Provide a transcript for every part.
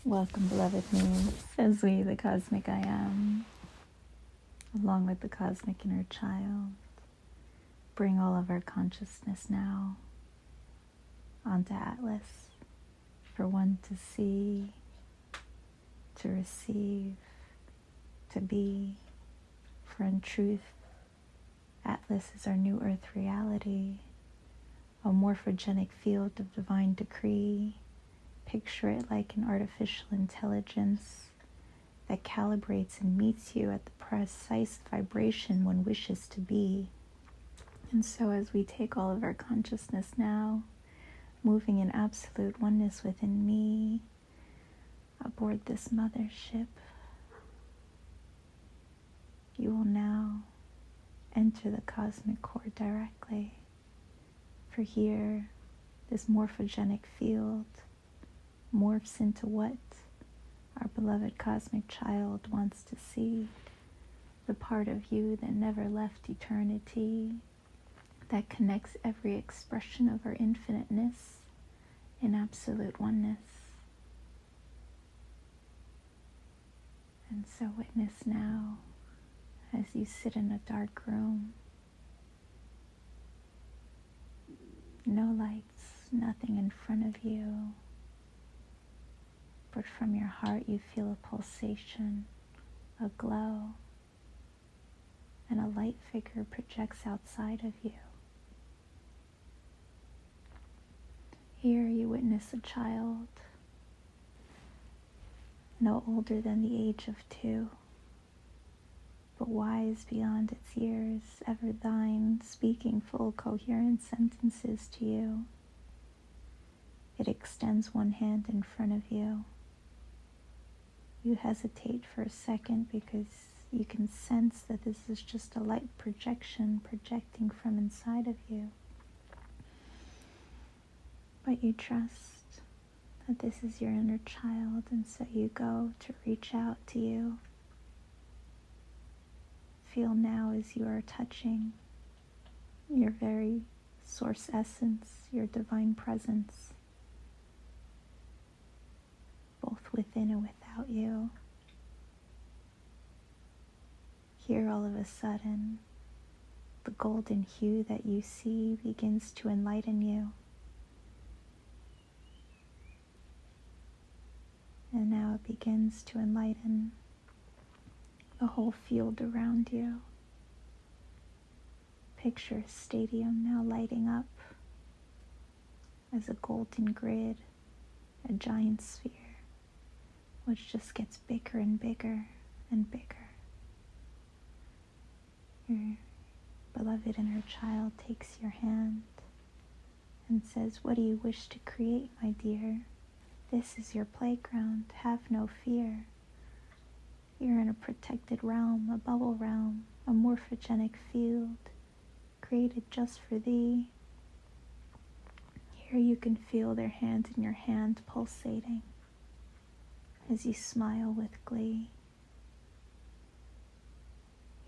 Welcome, beloved me, says we, the cosmic I am, along with the cosmic inner child. Bring all of our consciousness now onto Atlas for one to see, to receive, to be. For in truth, Atlas is our new earth reality, a morphogenic field of divine decree. Picture it like an artificial intelligence that calibrates and meets you at the precise vibration one wishes to be. And so as we take all of our consciousness now, moving in absolute oneness within me, aboard this mothership, you will now enter the cosmic core directly. For here, this morphogenic field morphs into what our beloved cosmic child wants to see, the part of you that never left eternity, that connects every expression of our infiniteness in absolute oneness. And so witness now as you sit in a dark room, no lights, nothing in front of you, but from your heart you feel a pulsation, a glow, and a light figure projects outside of you. Here you witness a child, no older than the age of 2, but wise beyond its years, ever thine, speaking full coherent sentences to you. It extends one hand in front of you. You hesitate for a second because you can sense that this is just a light projection projecting from inside of you. But you trust that this is your inner child, and so you go to reach out to you. Feel now as you are touching your very source essence, your divine presence, both within and without you. Here all of a sudden, the golden hue that you see begins to enlighten you. And now it begins to enlighten the whole field around you. Picture a stadium now lighting up as a golden grid, a giant sphere, which just gets bigger and bigger and bigger. Your beloved inner child takes your hand and says, "What do you wish to create, my dear? This is your playground. Have no fear. You're in a protected realm, a bubble realm, a morphogenic field created just for thee." Here you can feel their hand in your hand pulsating as you smile with glee.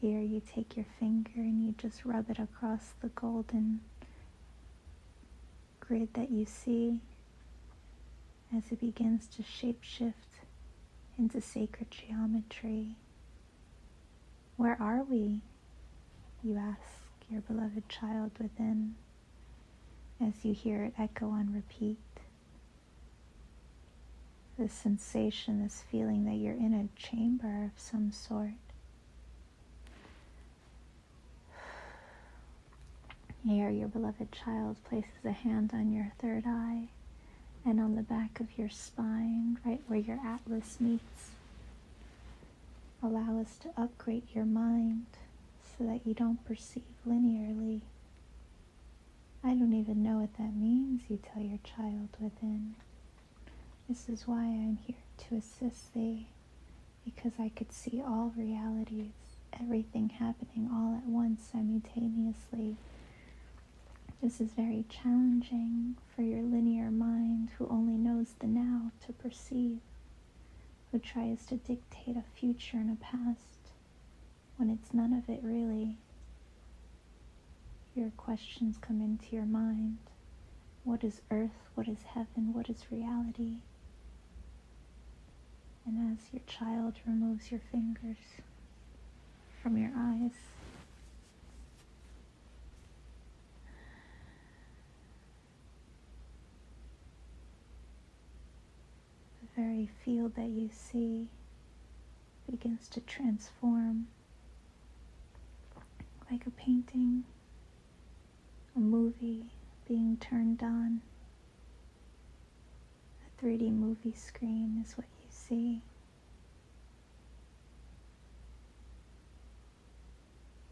Here you take your finger and you just rub it across the golden grid that you see as it begins to shapeshift into sacred geometry. Where are we? You ask your beloved child within as you hear it echo on repeat. This sensation, this feeling that you're in a chamber of some sort. Here your beloved child places a hand on your third eye and on the back of your spine, right where your atlas meets. Allow us to upgrade your mind so that you don't perceive linearly. I don't even know what that means, you tell your child within. This is why I'm here to assist thee, because I could see all realities, everything happening all at once simultaneously. This is very challenging for your linear mind, who only knows the now, to perceive, who tries to dictate a future and a past when it's none of it really. Your questions come into your mind. What is earth? What is heaven? What is reality? And as your child removes your fingers from your eyes, the very field that you see begins to transform like a painting, a movie being turned on. A 3D movie screen is what you see.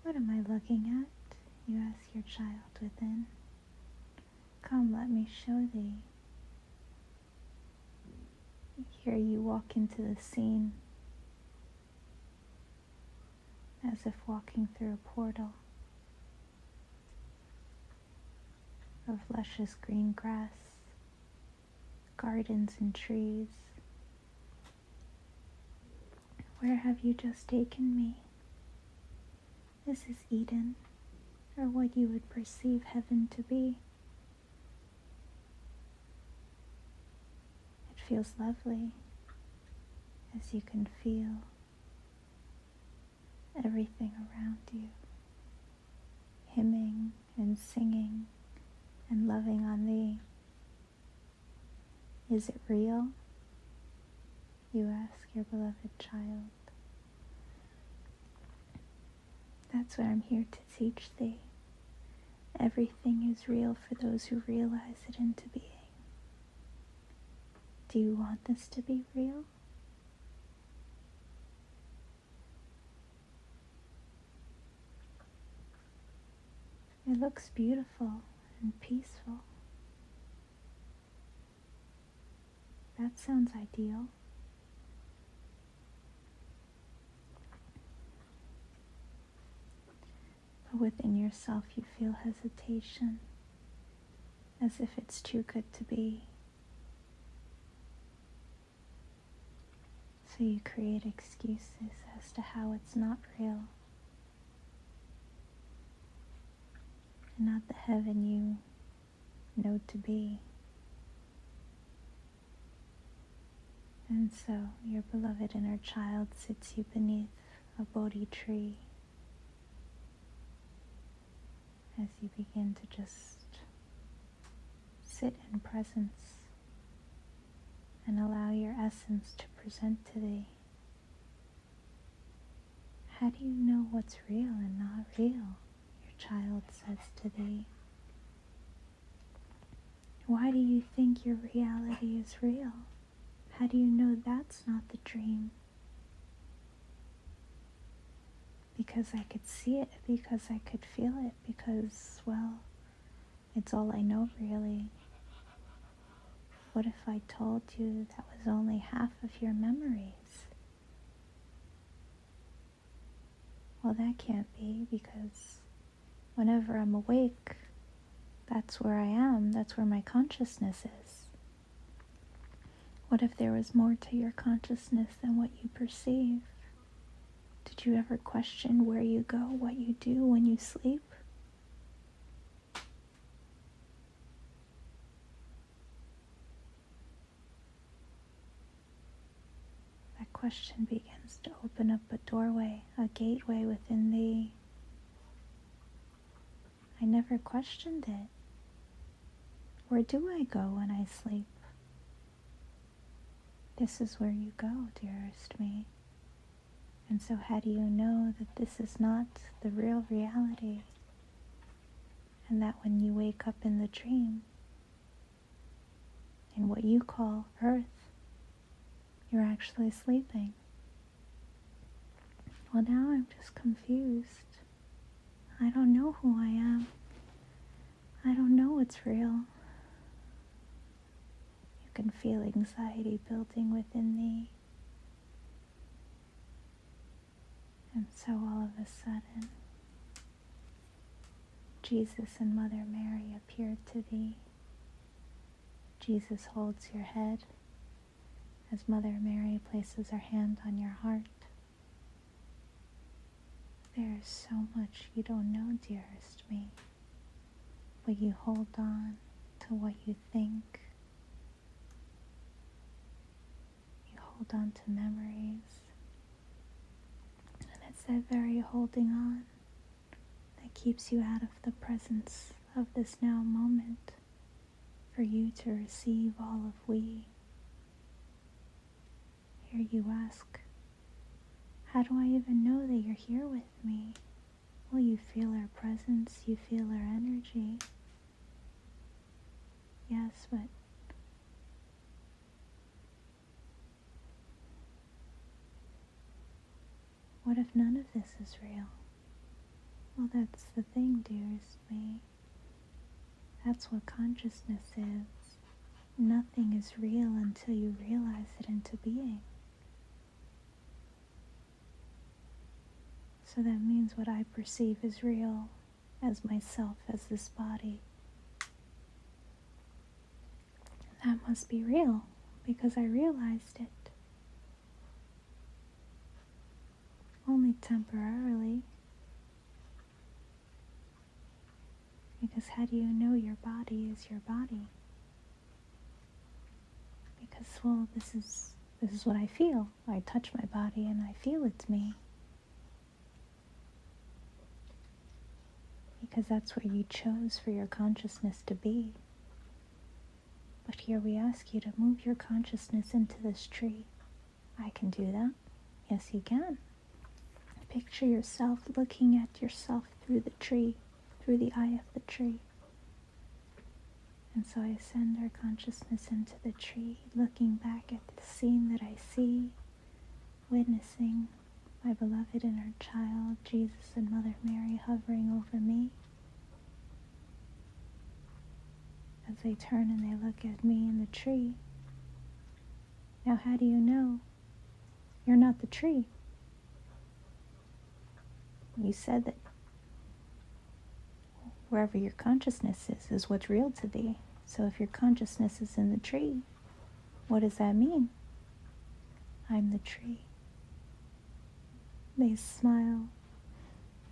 What am I looking at? You ask your child within. Come, let me show thee. Here you walk into the scene as if walking through a portal of luscious green grass, gardens and trees. Where have you just taken me? This is Eden, or what you would perceive heaven to be. It feels lovely, as you can feel everything around you, hymning and singing and loving on thee. Is it real? You ask your beloved child. That's what I'm here to teach thee. Everything is real for those who realize it into being. Do you want this to be real? It looks beautiful and peaceful. That sounds ideal. But within yourself you feel hesitation, as if it's too good to be. So you create excuses as to how it's not real, and not the heaven you know to be. And so your beloved inner child sits you beneath a Bodhi tree as you begin to just sit in presence and allow your essence to present to thee. How do you know what's real and not real? Your child says to thee. Why do you think your reality is real? How do you know that's not the dream? Because I could see it, because I could feel it, because, well, it's all I know really. What if I told you that was only half of your memories? Well, that can't be, because whenever I'm awake, that's where I am, that's where my consciousness is. What if there was more to your consciousness than what you perceive? Did you ever question where you go, what you do when you sleep? That question begins to open up a doorway, a gateway within thee. I never questioned it. Where do I go when I sleep? This is where you go, dearest me. And so how do you know that this is not the real reality? And that when you wake up in the dream, in what you call earth, you're actually sleeping? Well, now I'm just confused. I don't know who I am. I don't know what's real. You can feel anxiety building within thee. And so all of a sudden, Jesus and Mother Mary appeared to thee. Jesus holds your head as Mother Mary places her hand on your heart. There is so much you don't know, dearest me, but you hold on to what you think. You hold on to memories. And it's that very holding on that keeps you out of the presence of this now moment for you to receive all of we. Here you ask, how do I even know that you're here with me? Well, you feel our presence, you feel our energy. Yes, but what if none of this is real? Well, that's the thing, dearest me. That's what consciousness is. Nothing is real until you realize it into being. So that means what I perceive as real, as myself, as this body, that must be real because I realized it. Only temporarily. Because how do you know your body is your body? Because, well, this is what I feel. I touch my body and I feel it's me. Because that's where you chose for your consciousness to be. But here we ask you to move your consciousness into this tree. I can do that. Yes, you can. Picture yourself looking at yourself through the tree, through the eye of the tree. And so I send our consciousness into the tree, looking back at the scene that I see, witnessing my beloved inner child, Jesus and Mother Mary hovering over me. As they turn and they look at me in the tree. Now how do you know you're not the tree? You said that wherever your consciousness is what's real to thee. So if your consciousness is in the tree, what does that mean? I'm the tree. They smile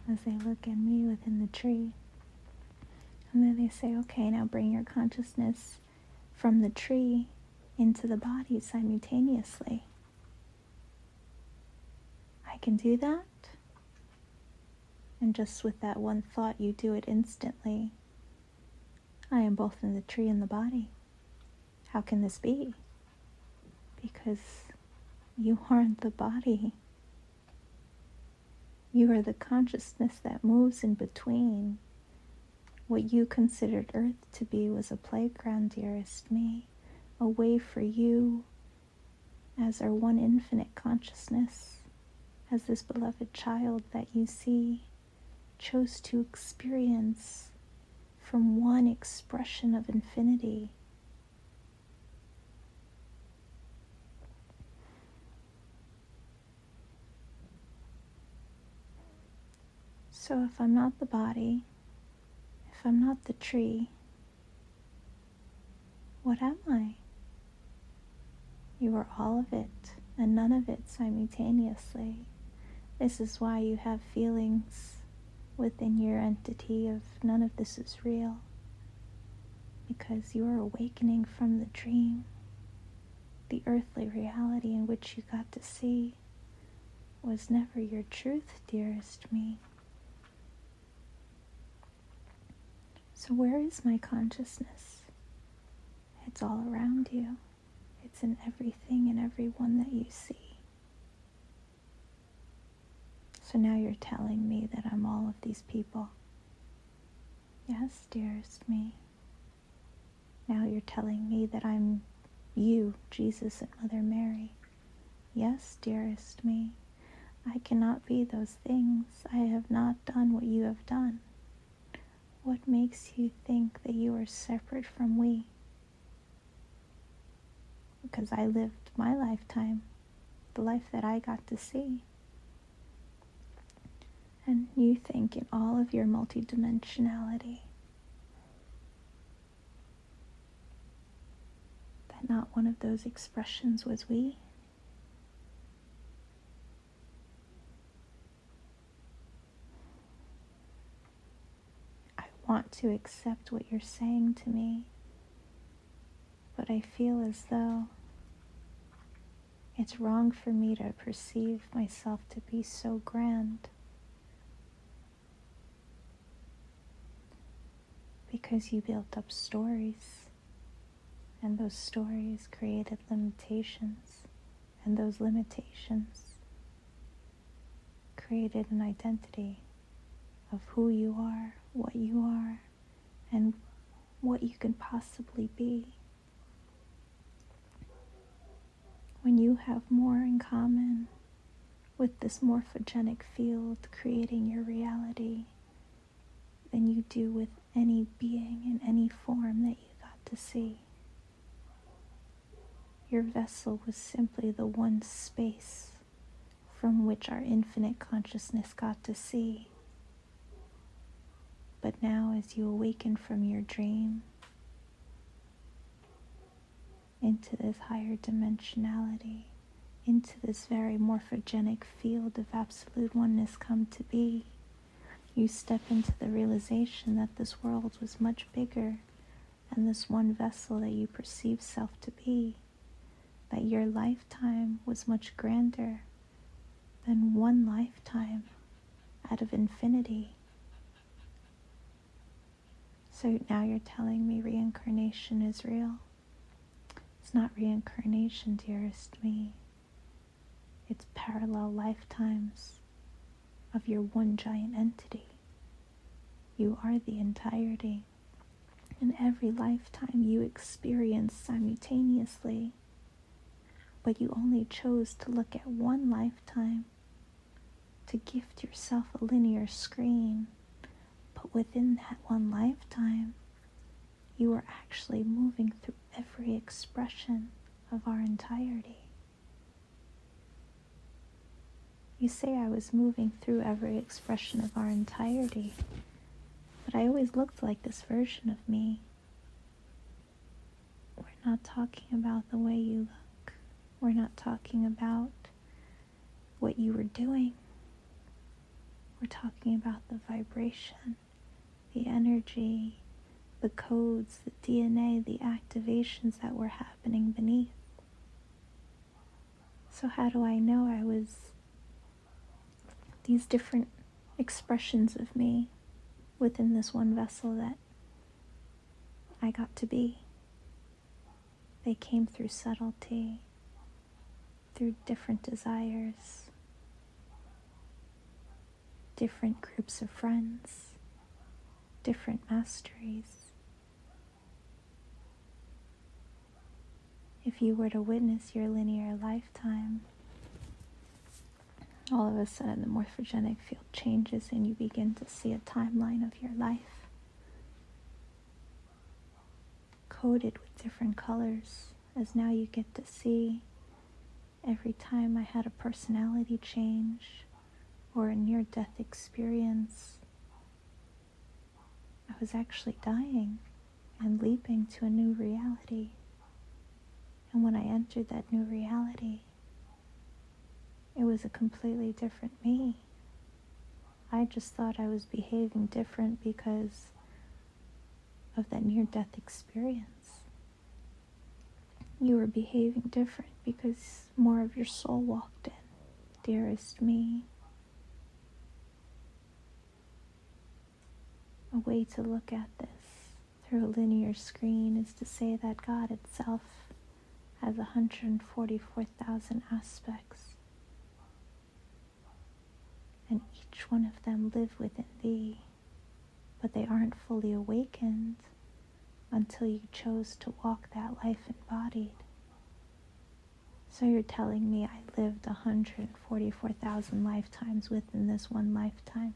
as they look at me within the tree. And then they say, okay, now bring your consciousness from the tree into the body simultaneously. I can do that. And just with that one thought, you do it instantly. I am both in the tree and the body. How can this be? Because you aren't the body. You are the consciousness that moves in between. What you considered Earth to be was a playground, dearest me, a way for you as our one infinite consciousness, as this beloved child that you see, chose to experience from one expression of infinity. So if I'm not the body, if I'm not the tree, what am I? You are all of it and none of it simultaneously. This is why you have feelings within your entity of none of this is real, because you are awakening from the dream. The earthly reality in which you got to see was never your truth, dearest me. So where is my consciousness? It's all around you. It's in everything and everyone that you see. So now you're telling me that I'm all of these people. Yes, dearest me. Now you're telling me that I'm you, Jesus and Mother Mary. Yes, dearest me. I cannot be those things. I have not done what you have done. What makes you think that you are separate from we? Because I lived my lifetime, the life that I got to see. And you think in all of your multidimensionality that not one of those expressions was we? I want to accept what you're saying to me, but I feel as though It's wrong for me to perceive myself to be so grand, because you built up stories, and those stories created limitations, and those limitations created an identity of who you are, and what you can possibly be. When you have more in common with this morphogenic field creating your reality than you do with any being in any form that you got to see. Your vessel was simply the one space from which our infinite consciousness got to see. But now, as you awaken from your dream into this higher dimensionality, into this very morphogenic field of absolute oneness come to be, you step into the realization that this world was much bigger than this one vessel that you perceive self to be, that your lifetime was much grander than one lifetime out of infinity. So now you're telling me reincarnation is real? It's not reincarnation, dearest me. It's parallel lifetimes of your one giant entity. You are the entirety. In every lifetime you experience simultaneously, but you only chose to look at one lifetime to gift yourself a linear screen. But within that one lifetime, you are actually moving through every expression of our entirety. You say I was moving through every expression of our entirety, but I always looked like this version of me. We're not talking about the way you look. We're not talking about what you were doing. We're talking about the vibration, the energy, the codes, the DNA, the activations that were happening beneath. So how do I know I was these different expressions of me within this one vessel that I got to be? They came through subtlety, through different desires, different groups of friends, different masteries. If you were to witness your linear lifetime, all of a sudden the morphogenic field changes and you begin to see a timeline of your life, coded with different colors, as now you get to see every time I had a personality change or a near-death experience, I was actually dying and leaping to a new reality. And when I entered that new reality, it was a completely different me. I just thought I was behaving different because of that near-death experience. You were behaving different because more of your soul walked in, dearest me. A way to look at this through a linear screen is to say that God itself has 144,000 aspects, and each one of them live within thee, but they aren't fully awakened until you chose to walk that life embodied. So you're telling me I lived 144,000 lifetimes within this one lifetime?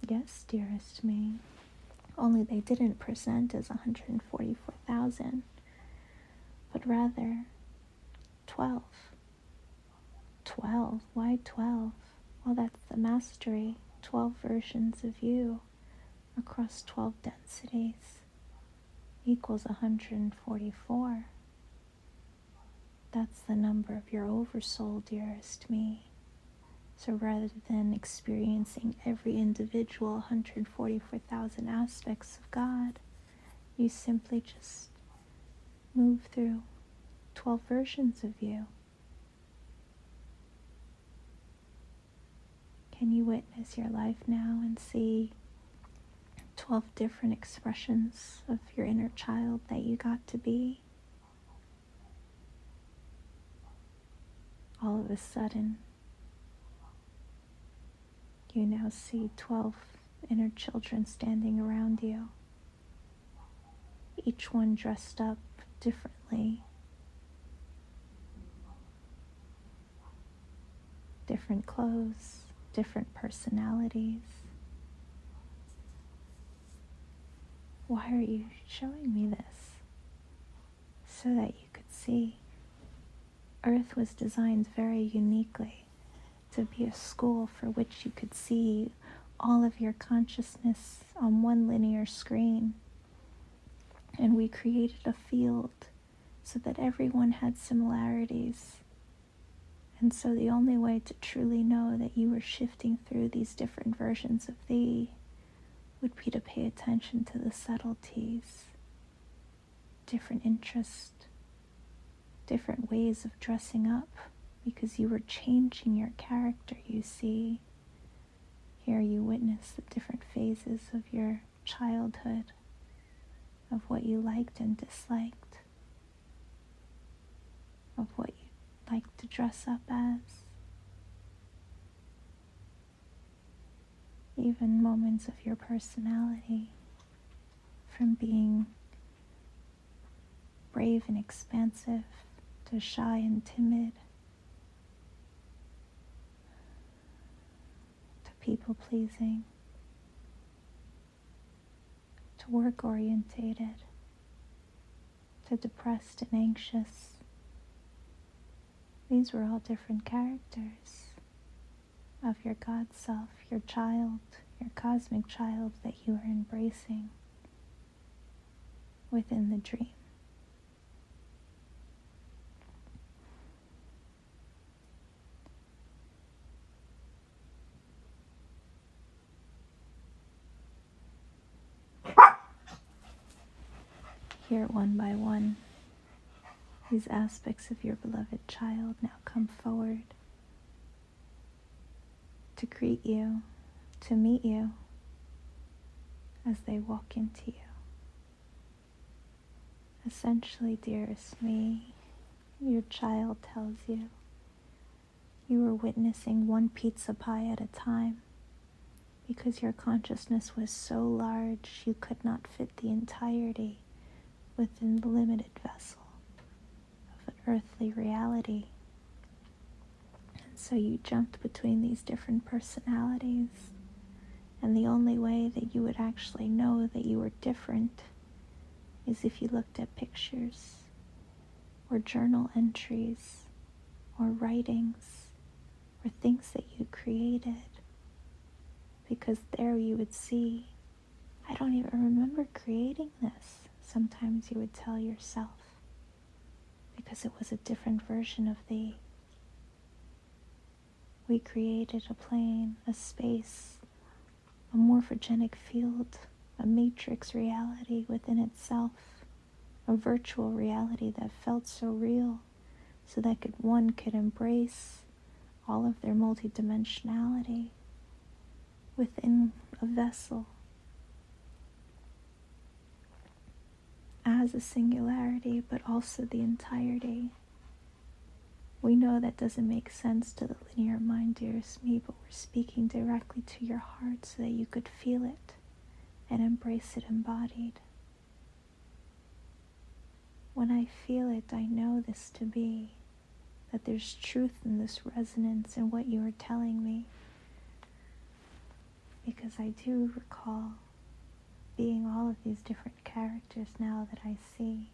Yes, dearest me. Only they didn't present as 144,000, but rather 12. 12? Why 12? Well, that's the mastery. 12 versions of you across 12 densities equals 144. That's the number of your oversoul, dearest me. So rather than experiencing every individual 144,000 aspects of God, you simply just move through 12 versions of you. Can you witness your life now and see 12 different expressions of your inner child that you got to be? All of a sudden, you now see 12 inner children standing around you, each one dressed up differently, different clothes, different personalities. Why are you showing me this? So that you could see. Earth was designed very uniquely to be a school for which you could see all of your consciousness on one linear screen. And we created a field so that everyone had similarities. And so the only way to truly know that you were shifting through these different versions of thee would be to pay attention to the subtleties, different interests, different ways of dressing up, because you were changing your character, you see. Here you witness the different phases of your childhood, of what you liked and disliked, of what you liked to dress up as. Even moments of your personality, from being brave and expansive to shy and timid, to people-pleasing, to work-orientated, to depressed and anxious. These were all different characters of your God self, your child, your cosmic child that you are embracing within the dream. Here, one by one, these aspects of your beloved child now come forward to greet you, to meet you as they walk into you. Essentially, dearest me, your child tells you you are witnessing one pizza pie at a time because your consciousness was so large you could not fit the entirety within the limited vessel of an earthly reality. And so you jumped between these different personalities, and the only way that you would actually know that you were different is if you looked at pictures or journal entries or writings or things that you created, because there you would see, I don't even remember creating this. Sometimes you would tell yourself, because it was a different version of thee. We created a plane, a space, a morphogenic field, a matrix reality within itself, a virtual reality that felt so real, so that one could embrace all of their multidimensionality within a vessel as a singularity, but also the entirety. We know that doesn't make sense to the linear mind, dearest me, but we're speaking directly to your heart so that you could feel it and embrace it embodied. When I feel it, I know this to be, that there's truth in this resonance in what you are telling me, because I do recall being all of these different characters now that I see.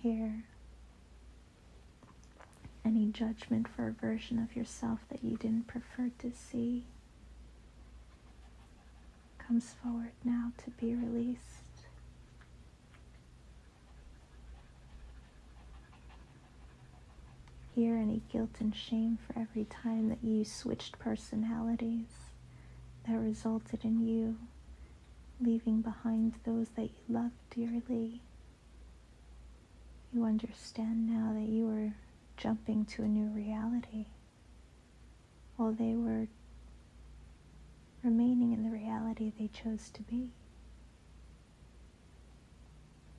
Here, any judgment for a version of yourself that you didn't prefer to see comes forward now to be released. Here, any guilt and shame for every time that you switched personalities that resulted in you leaving behind those that you loved dearly. You understand now that you were jumping to a new reality while they were remaining in the reality they chose to be.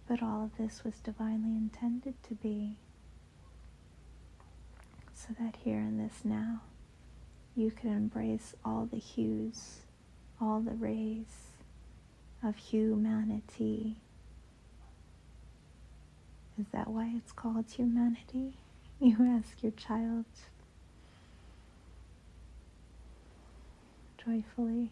But all of this was divinely intended to be, so that here in this now, you can embrace all the hues, all the rays of humanity. Is that why it's called humanity? You ask your child joyfully.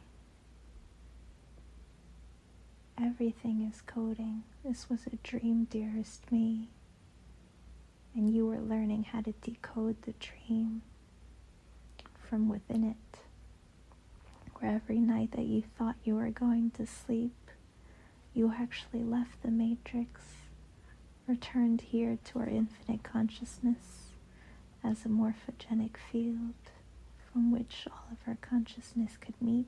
Everything is coding. This was a dream, dearest me. And you were learning how to decode the dream from within it. Where every night that you thought you were going to sleep, you actually left the matrix, returned here to our infinite consciousness as a morphogenic field from which all of our consciousness could meet,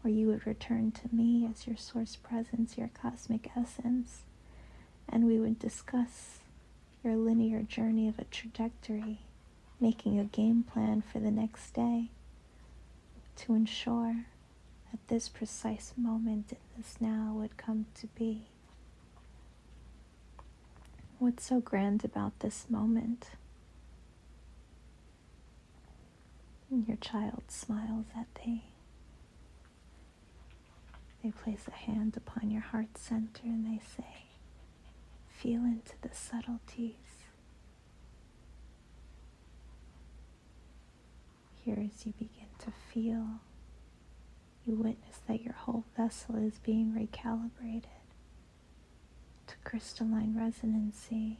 where you would return to me as your source presence, your cosmic essence, and we would discuss your linear journey of a trajectory, making a game plan for the next day to ensure that this precise moment in this now would come to be. What's so grand about this moment? Your child smiles at thee. They place a hand upon your heart center and they say, feel into the subtleties. Here as you begin to feel, you witness that your whole vessel is being recalibrated to crystalline resonancy.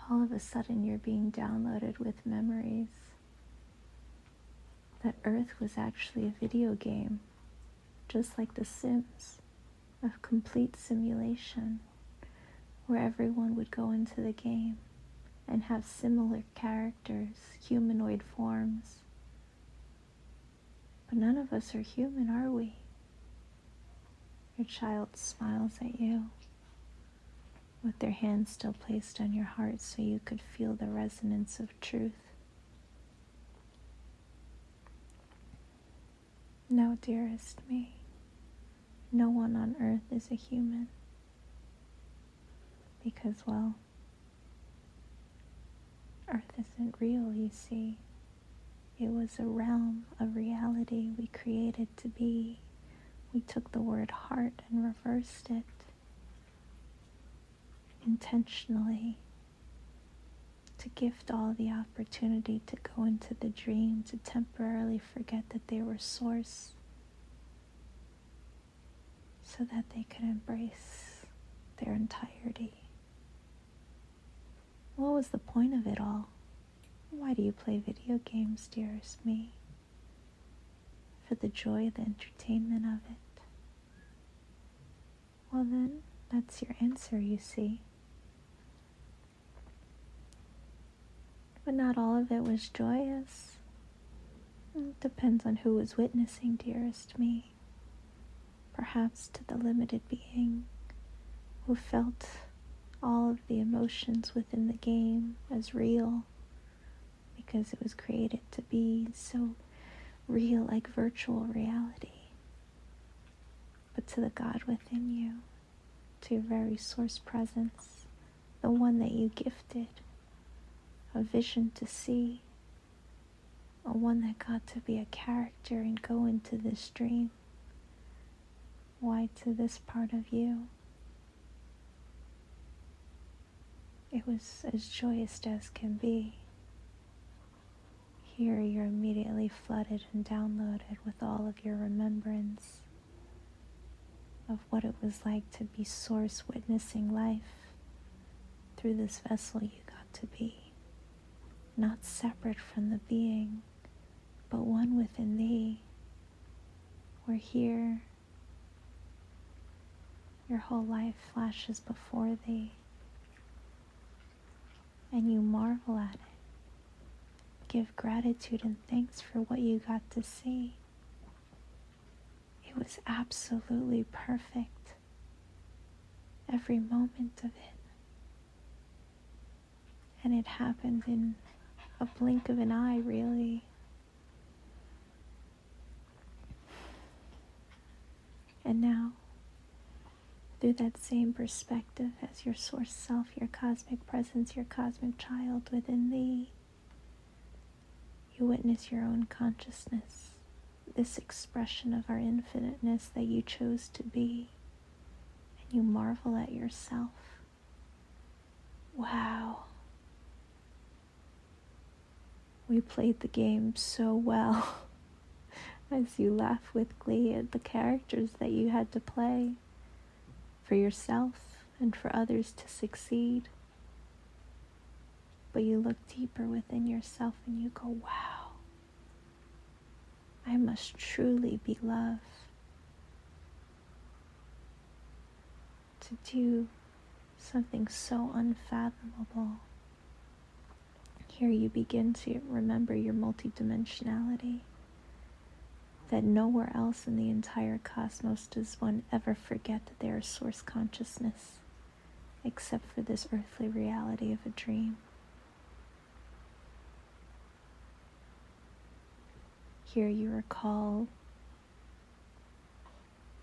All of a sudden you're being downloaded with memories that Earth was actually a video game, just like The Sims, a complete simulation where everyone would go into the game and have similar characters, humanoid forms. But none of us are human, are we? Your child smiles at you with their hand still placed on your heart so you could feel the resonance of truth. No, dearest me, no one on earth is a human. Because, well, Earth isn't real, you see. It was a realm of reality we created to be. We took the word heart and reversed it intentionally to gift all the opportunity to go into the dream, to temporarily forget that they were source, so that they could embrace their entirety. What was the point of it all? Why do you play video games, dearest me? For the joy, the entertainment of it. Well then, that's your answer, you see. But not all of it was joyous. It depends on who was witnessing, dearest me. Perhaps to the limited being who felt all of the emotions within the game as real because it was created to be so real, like virtual reality. But to the God within you, to your very source presence, the one that you gifted a vision to see, a one that got to be a character and go into this dream. Why, to this part of you, it was as joyous as can be. Here you're immediately flooded and downloaded with all of your remembrance of what it was like to be source witnessing life through this vessel you got to be. Not separate from the being, but one within thee. Where here, your whole life flashes before thee, and you marvel at it, give gratitude and thanks for what you got to see. It was absolutely perfect. Every moment of it. And it happened in a blink of an eye, really. And now, through that same perspective as your source self, your cosmic presence, your cosmic child within thee, you witness your own consciousness, this expression of our infiniteness that you chose to be, and you marvel at yourself. Wow. We played the game so well. As you laugh with glee at the characters that you had to play for yourself and for others to succeed. But you look deeper within yourself and you go, wow, I must truly be love to do something so unfathomable. Here you begin to remember your multidimensionality, that nowhere else in the entire cosmos does one ever forget that they are source consciousness, except for this earthly reality of a dream. Here you recall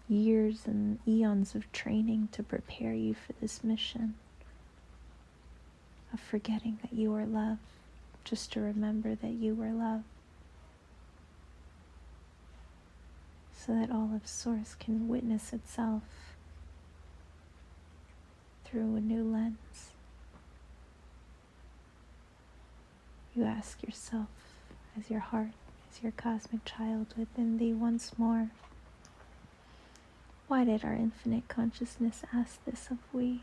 years and eons of training to prepare you for this mission, of forgetting that you are love, just to remember that you were love, so that all of Source can witness itself through a new lens. You ask yourself, as your heart, as your cosmic child within thee once more, why did our infinite consciousness ask this of we?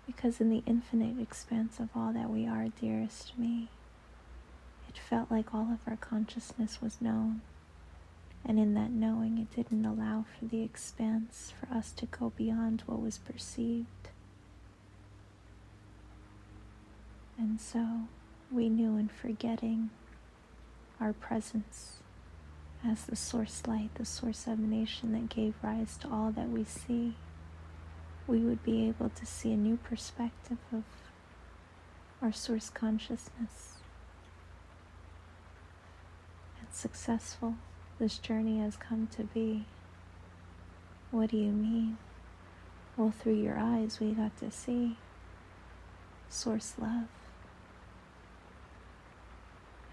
Because in the infinite expanse of all that we are, dearest me, it felt like all of our consciousness was known. And in that knowing, it didn't allow for the expanse, for us to go beyond what was perceived. And so, we knew in forgetting our presence as the source light, the source emanation that gave rise to all that we see, we would be able to see a new perspective of our source consciousness. And successful this journey has come to be. What do you mean? Well, through your eyes we got to see source love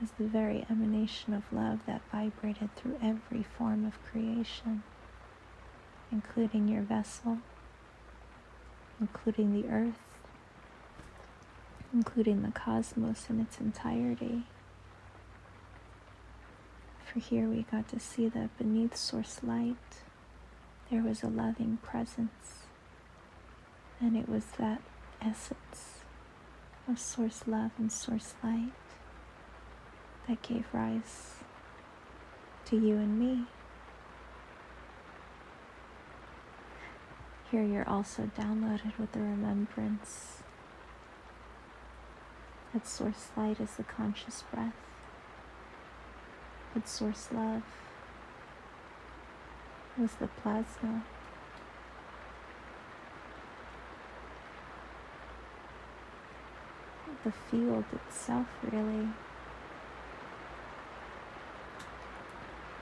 as the very emanation of love that vibrated through every form of creation, including your vessel, including the earth, including the cosmos in its entirety. For here we got to see that beneath source light, there was a loving presence, and it was that essence of source love and source light that gave rise to you and me. Here you're also downloaded with the remembrance that source light is the conscious breath, that source love was the plasma, the field itself, really.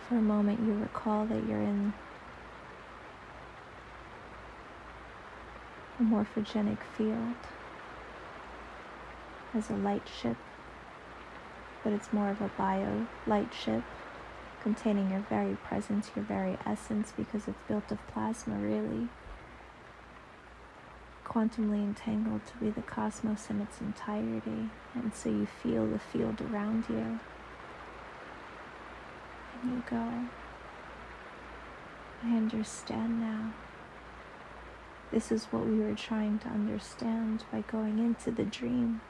For a moment you recall that you're in a morphogenic field as a light ship, but it's more of a bio light ship containing your very presence, your very essence, because it's built of plasma, really. Quantumly entangled to be the cosmos in its entirety, and so you feel the field around you. And you go, I understand now. This is what we were trying to understand by going into the dream.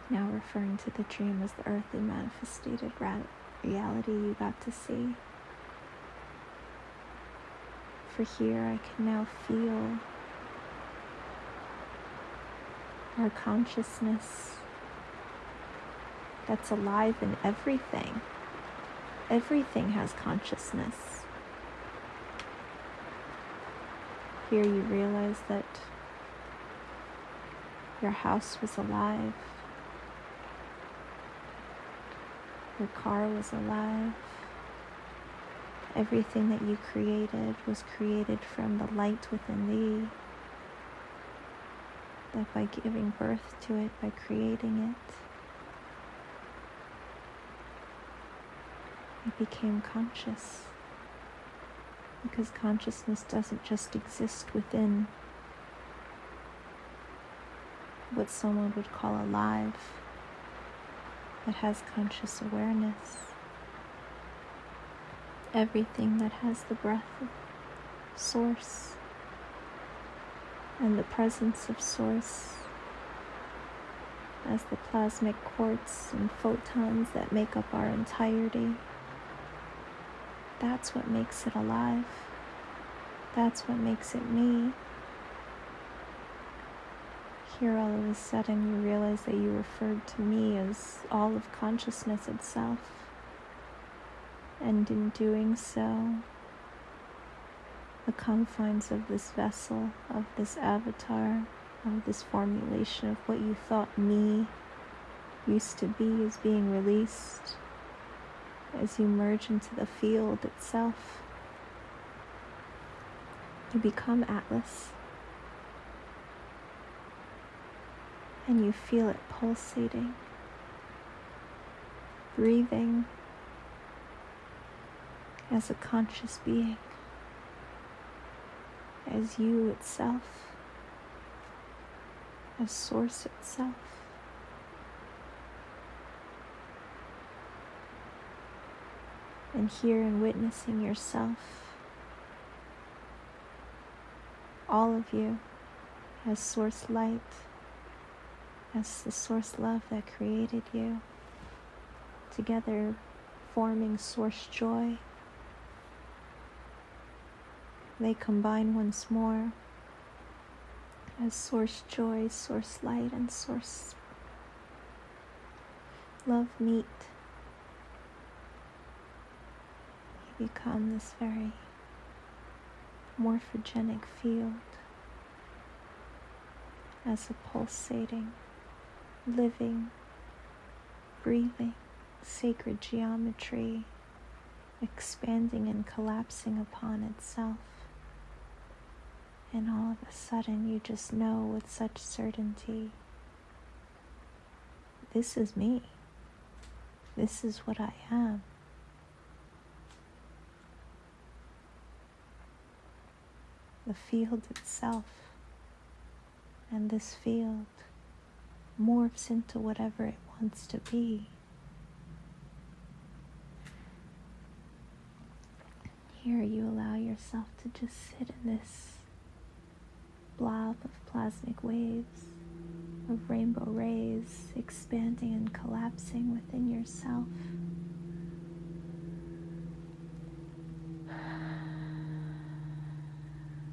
Now referring to the dream as the earthly manifested reality you got to see. For here I can now feel our consciousness that's alive in everything. Everything has consciousness. Here you realize that your house was alive. Your car was alive. Everything that you created was created from the light within thee. That by giving birth to it, by creating it became conscious. Because consciousness doesn't just exist within what someone would call alive. It has conscious awareness. Everything that has the breath of Source and the presence of Source as the plasmic quartz and photons that make up our entirety. That's what makes it alive. That's what makes it me. Here all of a sudden you realize that you referred to me as all of consciousness itself. And in doing so, the confines of this vessel, of this avatar, of this formulation of what you thought me used to be is being released as you merge into the field itself. You become Atlas, and you feel it pulsating, breathing as a conscious being, as you itself, as Source itself. And here in witnessing yourself, all of you as Source light, as the Source love that created you, together forming Source joy, they combine once more as Source joy, Source light, and Source love meet. You become this very morphogenic field as a pulsating, living, breathing, sacred geometry expanding and collapsing upon itself. And all of a sudden you just know with such certainty, this is me. This is what I am. The field itself, and this field morphs into whatever it wants to be. Here you allow yourself to just sit in this blob of plasmic waves, of rainbow rays expanding and collapsing within yourself.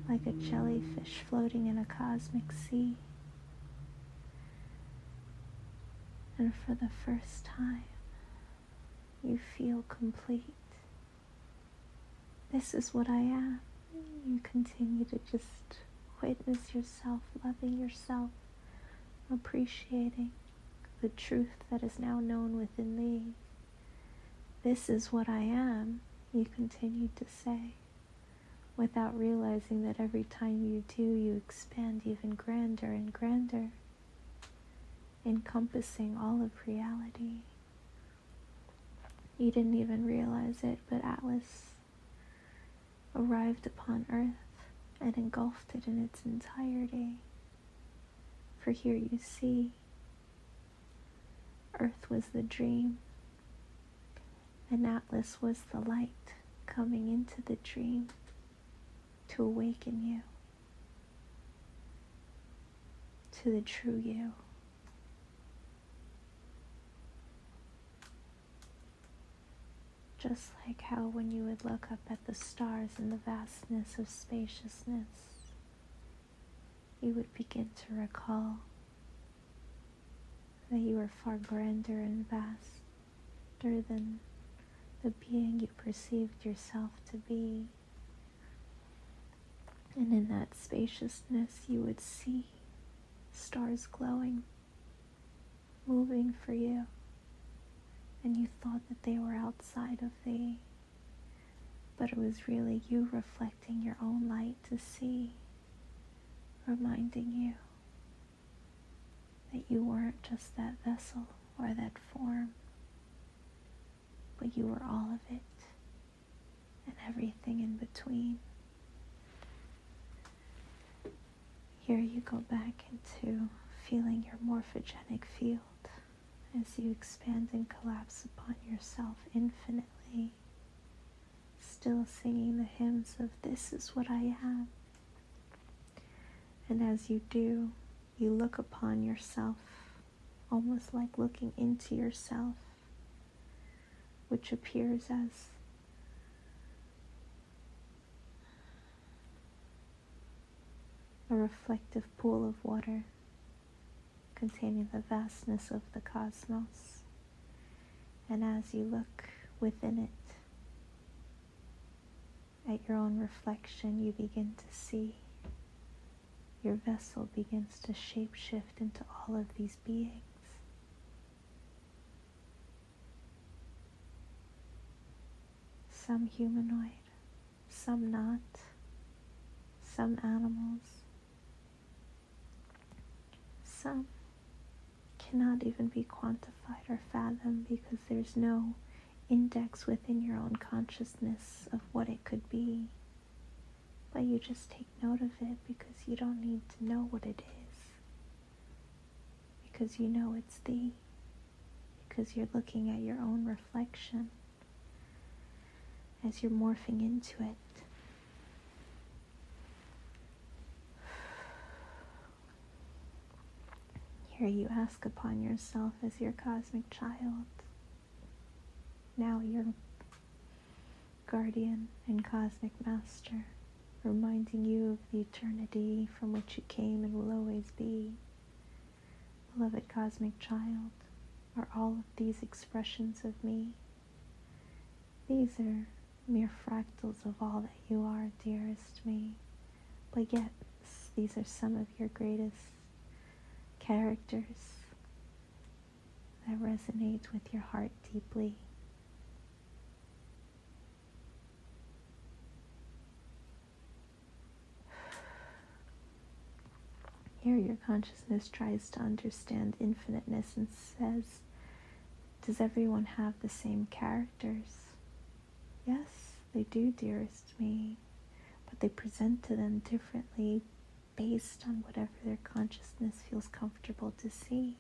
Like a jellyfish floating in a cosmic sea. And for the first time, you feel complete. This is what I am. You continue to just witness yourself, loving yourself, appreciating the truth that is now known within thee. This is what I am, you continue to say, without realizing that every time you do, you expand even grander and grander, encompassing all of reality. You didn't even realize it, but Atlas arrived upon Earth and engulfed it in its entirety. For here you see, Earth was the dream, and Atlas was the light coming into the dream to awaken you to the true you. Just like how when you would look up at the stars in the vastness of spaciousness, you would begin to recall that you are far grander and vaster than the being you perceived yourself to be. And in that spaciousness, you would see stars glowing, moving for you, and you thought that they were outside of thee, but it was really you reflecting your own light to see, reminding you that you weren't just that vessel or that form, but you were all of it and everything in between. Here you go back into feeling your morphogenic field as you expand and collapse upon yourself infinitely, still singing the hymns of "This is what I am." And as you do, you look upon yourself, almost like looking into yourself, which appears as a reflective pool of water containing the vastness of the cosmos. And as you look within it, at your own reflection, you begin to see your vessel begins to shape-shift into all of these beings. Some humanoid, some not, some animals, some cannot even be quantified or fathomed because there's no index within your own consciousness of what it could be. But you just take note of it because you don't need to know what it is. Because you know it's thee. Because you're looking at your own reflection as you're morphing into it. Here you ask upon yourself as your cosmic child, now your guardian and cosmic master, reminding you of the eternity from which you came and will always be. Beloved cosmic child, are all of these expressions of me? These are mere fractals of all that you are, dearest me. But yet, these are some of your greatest characters that resonate with your heart deeply. Here your consciousness tries to understand infiniteness and says, does everyone have the same characters? Yes, they do, dearest me, but they present to them differently based on whatever their consciousness feels comfortable to see.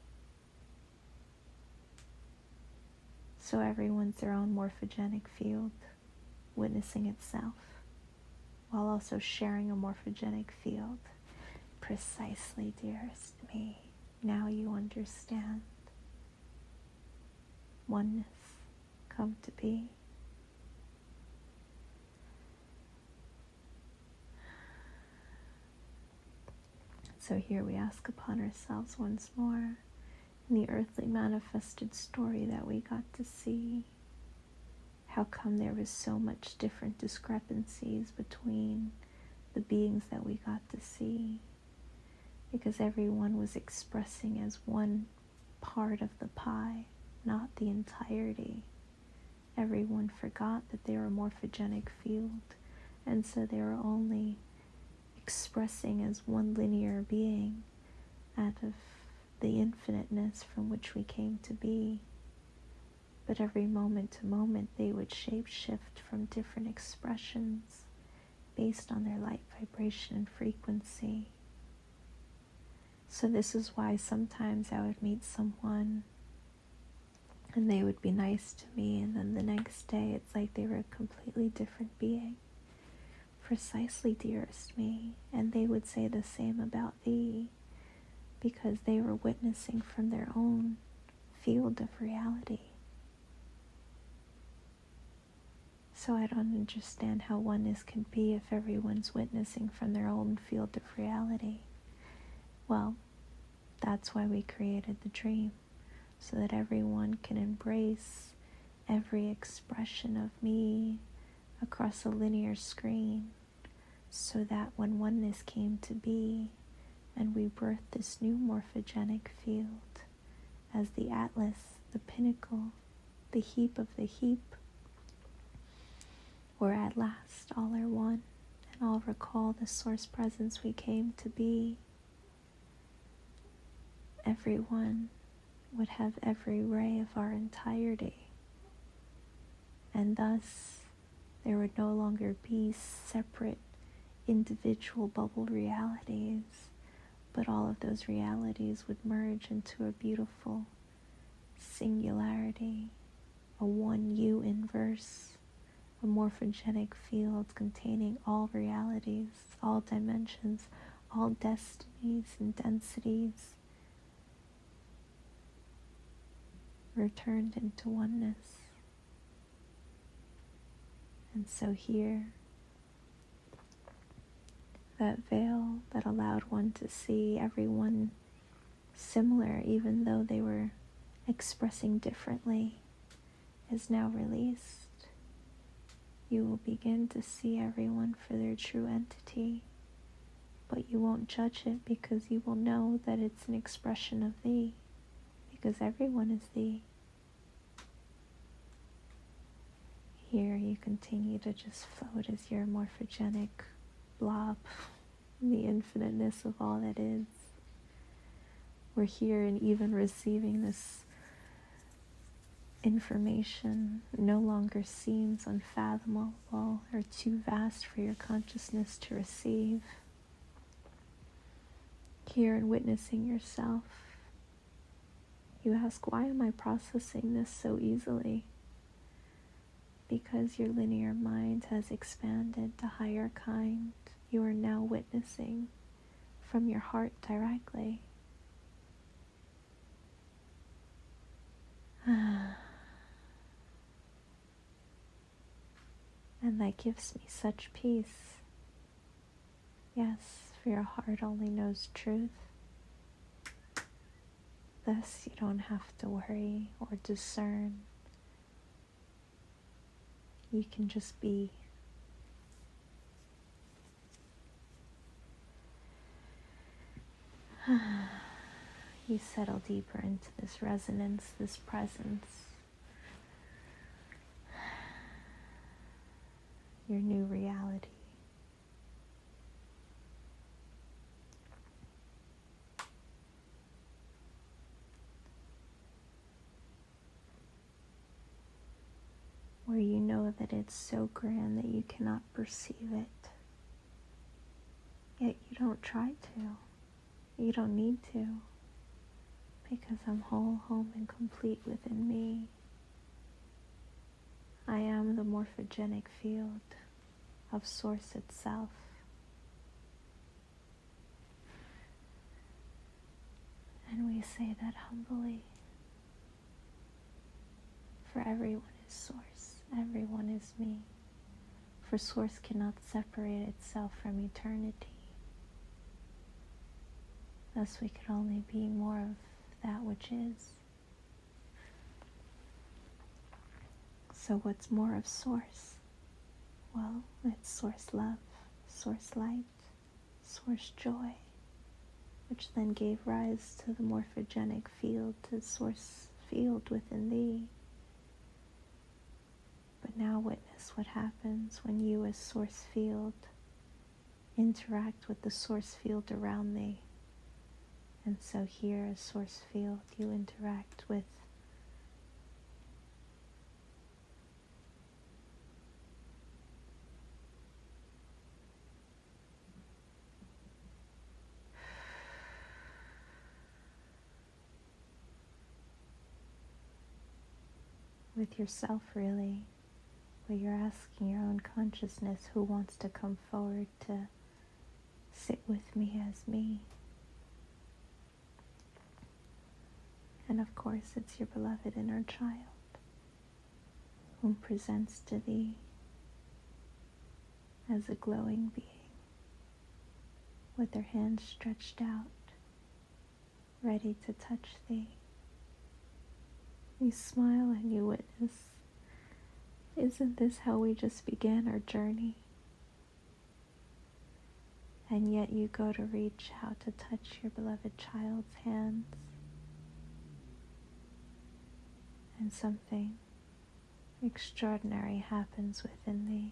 So everyone's their own morphogenic field, witnessing itself, while also sharing a morphogenic field. Precisely, dearest me. Now you understand. Oneness come to be. So here we ask upon ourselves once more, in the earthly manifested story that we got to see, how come there was so much different discrepancies between the beings that we got to see? Because everyone was expressing as one part of the pie, not the entirety. Everyone forgot that they were a morphogenic field, and so they were only expressing as one linear being out of the infiniteness from which we came to be. But every moment to moment they would shape-shift from different expressions based on their light vibration and frequency. So this is why sometimes I would meet someone and they would be nice to me, and then the next day it's like they were a completely different being. Precisely, dearest me. And they would say the same about thee, because they were witnessing from their own field of reality. So I don't understand how oneness can be if everyone's witnessing from their own field of reality. Well, that's why we created the dream, so that everyone can embrace every expression of me across a linear screen, so that when oneness came to be and we birthed this new morphogenic field as the atlas, the pinnacle, the heap of the heap, where at last all are one and all recall the source presence we came to be, everyone would have every ray of our entirety, and thus there would no longer be separate individual bubble realities, but all of those realities would merge into a beautiful singularity, a one U inverse, a morphogenic field containing all realities, all dimensions, all destinies and densities, returned into oneness. And so here, that veil that allowed one to see everyone similar even though they were expressing differently is now released. You will begin to see everyone for their true entity, but you won't judge it because you will know that it's an expression of thee, because everyone is thee. Here you continue to just float as your morphogenic blob in the infiniteness of all that is. We're here, and even receiving this information no longer seems unfathomable or too vast for your consciousness to receive. Here, and witnessing yourself, you ask, why am I processing this so easily? Because your linear mind has expanded to higher kind. You are now witnessing from your heart directly. And that gives me such peace. Yes, for your heart only knows truth. Thus, you don't have to worry or discern. You can just be. You settle deeper into this resonance, this presence. Your new reality. Where you know that it's so grand that you cannot perceive it. Yet you don't try to. You don't need to. Because I'm whole, home, and complete within me. I am the morphogenic field of Source itself. And we say that humbly. For everyone is Source. Everyone is me. For Source cannot separate itself from eternity. Thus we can only be more of that which is. So what's more of Source? Well, it's Source love, Source light, Source joy, which then gave rise to the morphogenic field, to the Source field within thee. But now witness what happens when you as Source field interact with the Source field around thee. And so here as Source field you interact with yourself, really, where you're asking your own consciousness who wants to come forward to sit with me as me. And of course it's your beloved inner child whom presents to thee as a glowing being with their hands stretched out, ready to touch thee, You smile and you witness. Isn't this how we just began our journey? And yet you go to reach out to touch your beloved child's hands, and something extraordinary happens within thee.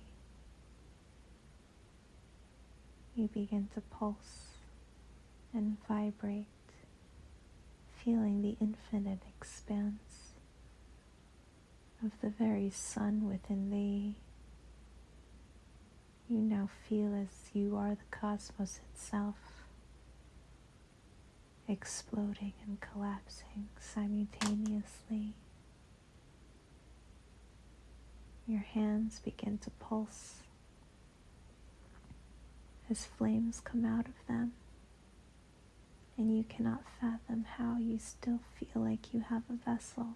You begin to pulse and vibrate, feeling the infinite expanse of the very sun within thee. You now feel as you are the cosmos itself, exploding and collapsing simultaneously. Your hands begin to pulse as flames come out of them, and you cannot fathom how you still feel like you have a vessel,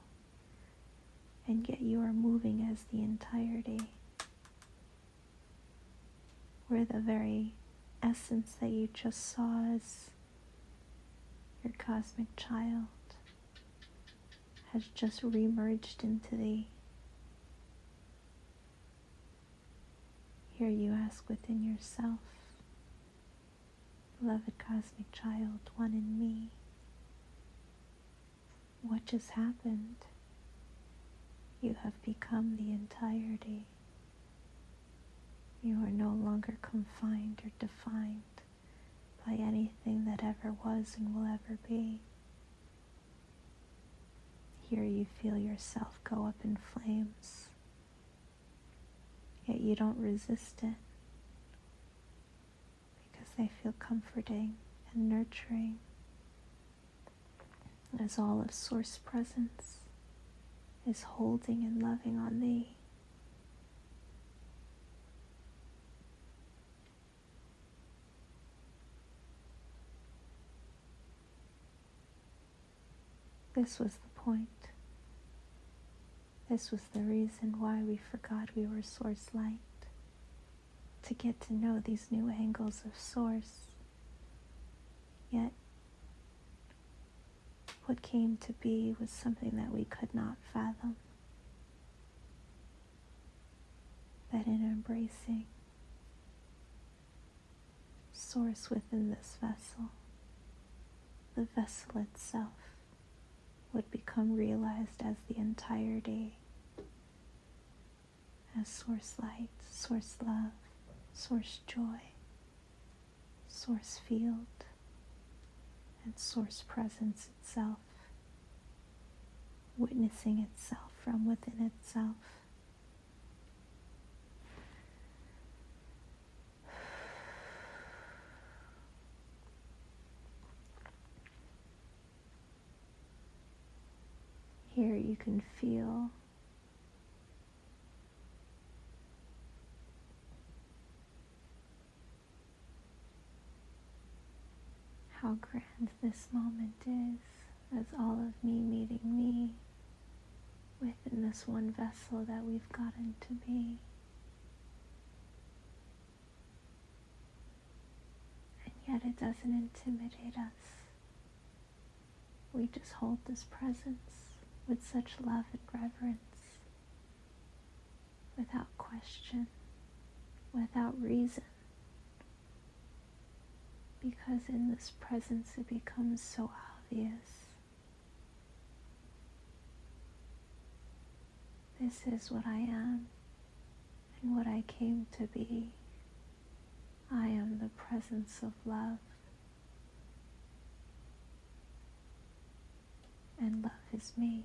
and yet you are moving as the entirety, where the very essence that you just saw as your cosmic child has just remerged into thee. Here you ask within yourself, beloved cosmic child, one in me, what just happened? You have become the entirety. You are no longer confined or defined by anything that ever was and will ever be. Here you feel yourself go up in flames, yet you don't resist it, because they feel comforting and nurturing, as all of Source Presence is holding and loving on thee. This was the point. This was the reason why we forgot we were Source Light, to get to know these new angles of Source. Yet, what came to be was something that we could not fathom. That in embracing Source within this vessel, the vessel itself would become realized as the entirety, as Source Light, Source Love, Source Joy, Source Field, and Source Presence itself, witnessing itself from within itself. Here you can feel how grand this moment is, as all of me meeting me within this one vessel that we've gotten to be. And yet it doesn't intimidate us. We just hold this presence with such love and reverence, without question, without reason, because in this presence it becomes so obvious. This is what I am and what I came to be. I am the presence of love, and love is me.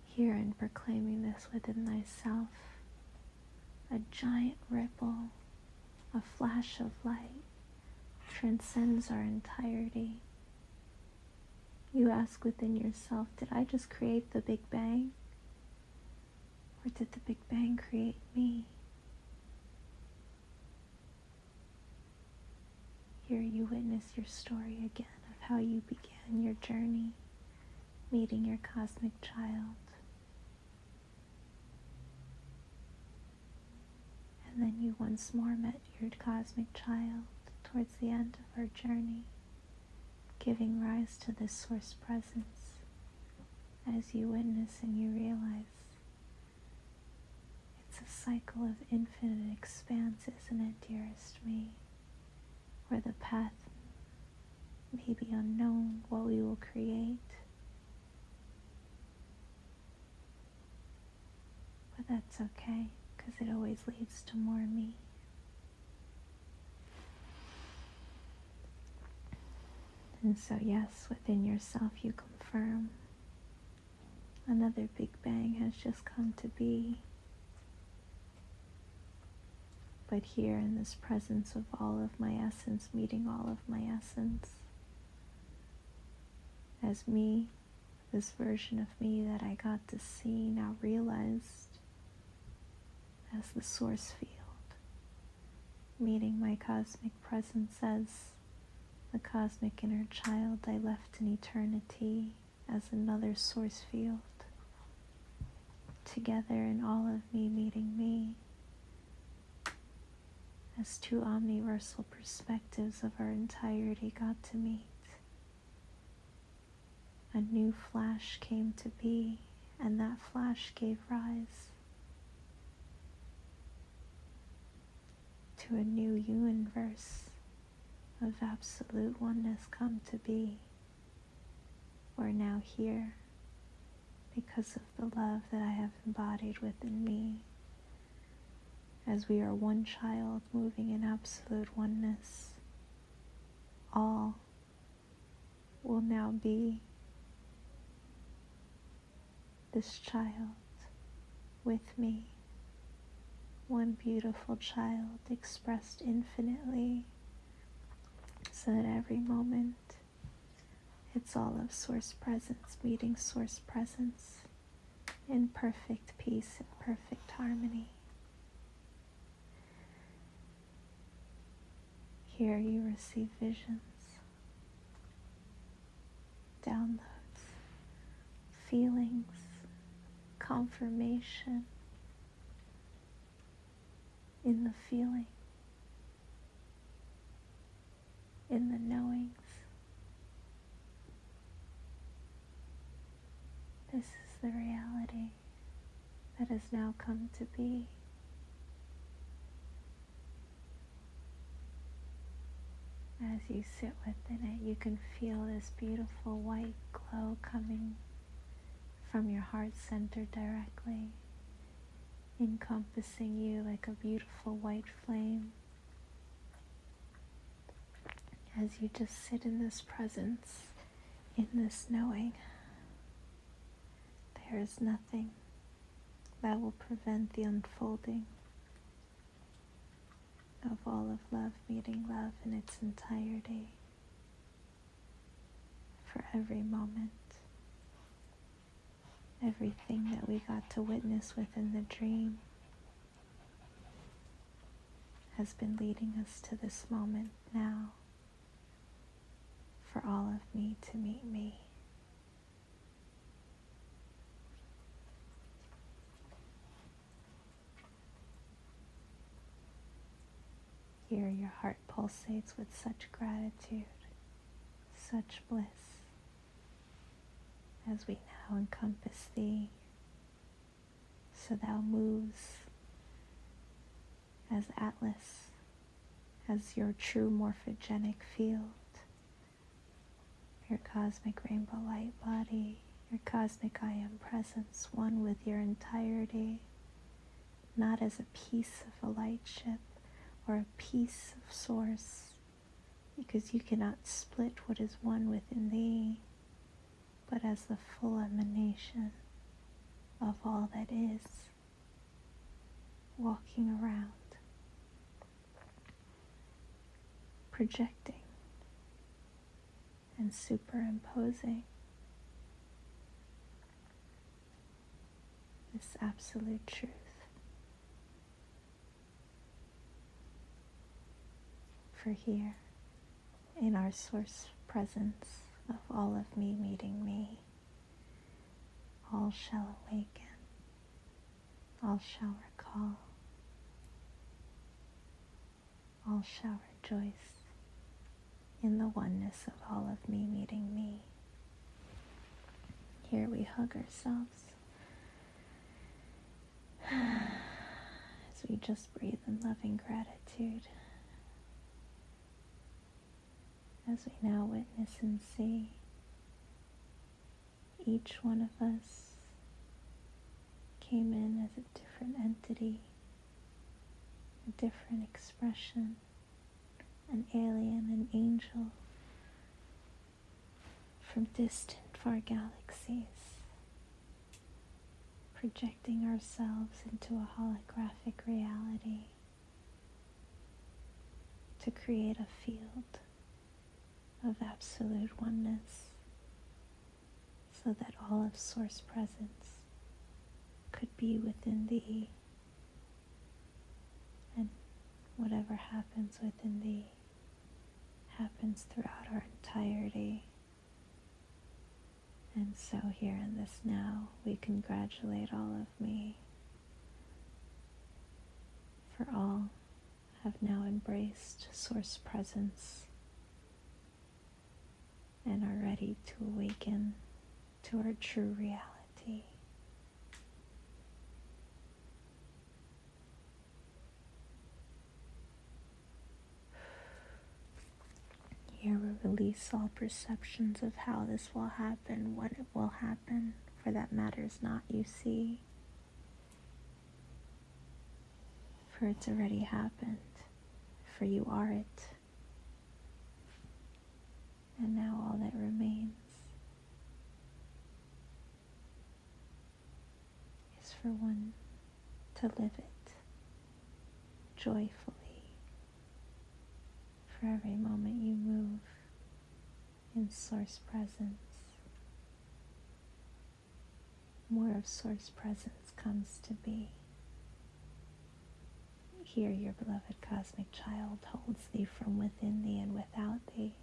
Here, in proclaiming this within thyself, a giant ripple, a flash of light, transcends our entirety. You ask within yourself, did I just create the Big Bang? Or did the Big Bang create me? Here you witness your story again of how you began your journey, meeting your cosmic child. And then you once more met your cosmic child towards the end of our journey, giving rise to this source presence as you witness and you realize it's a cycle of infinite expanse, isn't it, dearest me? Where the path may be unknown, what we will create. But that's okay, because it always leads to more me. And so yes, within yourself you confirm another Big Bang has just come to be. But here in this presence of all of my essence, meeting all of my essence, as me, this version of me that I got to see, now realized as the source field, meeting my cosmic presence as the cosmic inner child I left in eternity as another source field. Together in all of me meeting me as two omniversal perspectives of our entirety got to meet. A new flash came to be, and that flash gave rise to a new universe of absolute oneness come to be. We're now here because of the love that I have embodied within me, as we are one child moving in absolute oneness. All will now be this child with me, one beautiful child expressed infinitely, so that every moment it's all of source presence meeting source presence in perfect peace and perfect harmony. Here you receive visions, downloads, feelings, confirmation in the feeling, in the knowings. This is the reality that has now come to be. As you sit within it, you can feel this beautiful white glow coming from your heart center directly, encompassing you like a beautiful white flame. As you just sit in this presence, in this knowing, there is nothing that will prevent the unfolding of all of love meeting love in its entirety, for every moment, everything that we got to witness within the dream has been leading us to this moment now, for all of me to meet me. Here your heart pulsates with such gratitude, such bliss, as we now encompass thee, so thou moves as Atlas, as your true morphogenic field, your cosmic rainbow light body, your cosmic I am presence, one with your entirety, not as a piece of a light ship or a piece of source, because you cannot split what is one within thee, but as the full emanation of all that is, walking around, projecting and superimposing this absolute truth. For here, in our source presence of all of me meeting me, all shall awaken, all shall recall, all shall rejoice, in the oneness of all of me meeting me. Here we hug ourselves as we just breathe in loving gratitude, as we now witness and see each one of us came in as a different entity, a different expression, an alien, an angel from distant far galaxies, projecting ourselves into a holographic reality to create a field of absolute oneness, so that all of Source Presence could be within thee, and whatever happens within thee happens throughout our entirety. And so here in this now, we congratulate all of me, for all have now embraced Source Presence and are ready to awaken to our true reality. Here we release all perceptions of how this will happen, what it will happen, for that matters not, you see. For it's already happened, for you are it. And now all that remains is for one to live it joyfully. For every moment you move in Source Presence, more of Source Presence comes to be. Here your beloved cosmic child holds thee from within thee and without thee,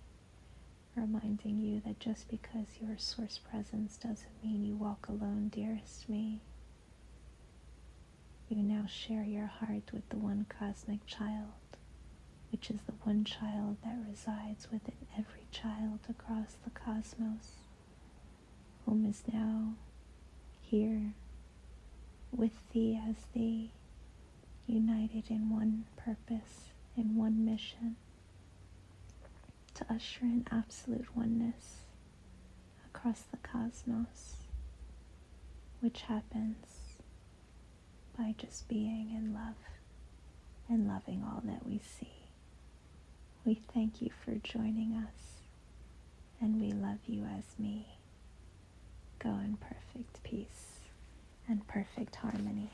reminding you that just because you are Source Presence doesn't mean you walk alone, dearest me. You now share your heart with the one cosmic child, which is the one child that resides within every child across the cosmos, whom is now here with thee as thee, united in one purpose, in one mission, to usher in absolute oneness across the cosmos, which happens by just being in love and loving all that we see. We thank you for joining us, and we love you as me. Go in perfect peace and perfect harmony.